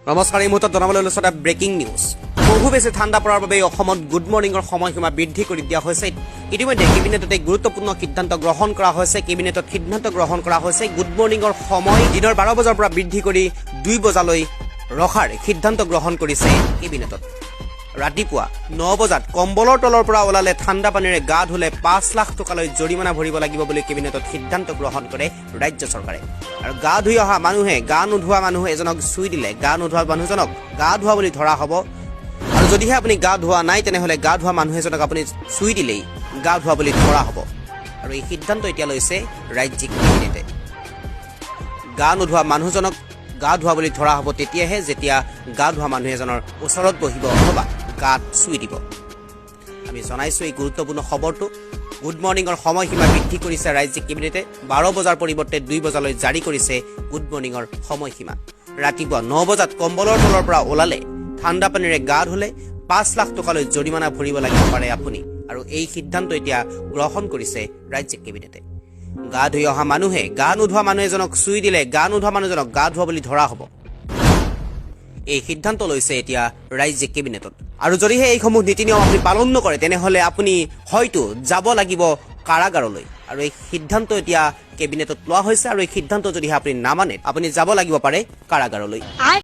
নমস্কাৰ, এই মুহূৰ্তত জনাবলৈ লৈছো এটা ব্ৰেকিং নিউজ। বহু বেছি ঠাণ্ডা পৰাৰ বাবে অসমত গুড মৰ্ণিঙৰ সময়সীমা বৃদ্ধি কৰি দিয়া হৈছে। ইতিমধ্যে কেবিনেটত এক গুৰুত্বপূৰ্ণ সিদ্ধান্ত গ্ৰহণ কৰা হৈছে। কেবিনেটত সিদ্ধান্ত গ্ৰহণ কৰা হৈছে গুড মৰ্ণিঙৰ সময় দিনৰ 12 বজাৰ পৰা বৃদ্ধি কৰি 2 বজালৈ ৰখাৰ সিদ্ধান্ত গ্ৰহণ কৰিছে কেবিনেটত। ৰাতিপুৱা 9 বজাত কম্বলৰ তলৰ পৰা ওলালে ঠাণ্ডা পানীৰে গা ধুলে 5 লাখ টকালৈ জৰিমনা ভৰিব লাগিব বুলি কেবিনেটত সিদ্ধান্ত গ্ৰহণ কৰে ৰাজ্য চৰকাৰে। আৰু গা ধুই অহা মানুহে গা নোধোৱা মানুহ এজনক চুই দিলে গা নোধোৱা মানুহজনক গা ধোৱা বুলি ধৰা হ'ব। আৰু যদিহে আপুনি গা ধোৱা নাই তেনেহ'লে গা ধোৱা মানুহ এজনক আপুনি চুই দিলেই গা ধোৱা বুলি ধৰা হ'ব। আৰু এই সিদ্ধান্ত এতিয়া লৈছে ৰাজ্যিক কেবিনেটে। গা নোধোৱা মানুহজনক গা ধোৱা বুলি ধৰা হ'ব তেতিয়াহে যেতিয়া গা ধোৱা মানুহ এজনৰ ওচৰত বহিব অথবা গাত চুই দিব। আমি জনাইছোঁ এই গুৰুত্বপূৰ্ণ খবৰটো। গুড মৰ্ণিঙৰ সময়সীমা বৃদ্ধি কৰিছে ৰাজ্যিক কেবিনেটে। 12 বজাৰ পৰিৱৰ্তে 2 বজালৈ জাৰি কৰিছে গুড মৰ্ণিঙৰ সময়সীমা। ৰাতিপুৱা 9 বজাত কম্বলৰ তলৰ পৰা ওলালে ঠাণ্ডা পানীৰে গা ধুলে 5 লাখ টকালৈ জৰিমনা ভৰিব লাগিব পাৰে আপুনি। আৰু এই সিদ্ধান্ত এতিয়া গ্ৰহণ কৰিছে ৰাজ্যিক কেবিনেটে। গা ধুই অহা মানুহে গা নোধোৱা মানুহ এজনক চুই দিলে গা নোধোৱা মানুহজনক গা ধোৱা বুলি ধৰা হ'ব। এই সিদ্ধান্ত লৈছে এতিয়া ৰাজ্যিক কেবিনেটত। আৰু যদিহে এইসমূহ নীতি নিয়ম আপুনি পালন নকৰে তেনেহ'লে আপুনি হয়তো যাব লাগিব কাৰাগাৰলৈ। আৰু এই সিদ্ধান্ত এতিয়া কেবিনেটত লোৱা হৈছে। আৰু এই সিদ্ধান্ত যদিহে আপুনি নামানে আপুনি যাব লাগিব পাৰে কাৰাগাৰলৈ।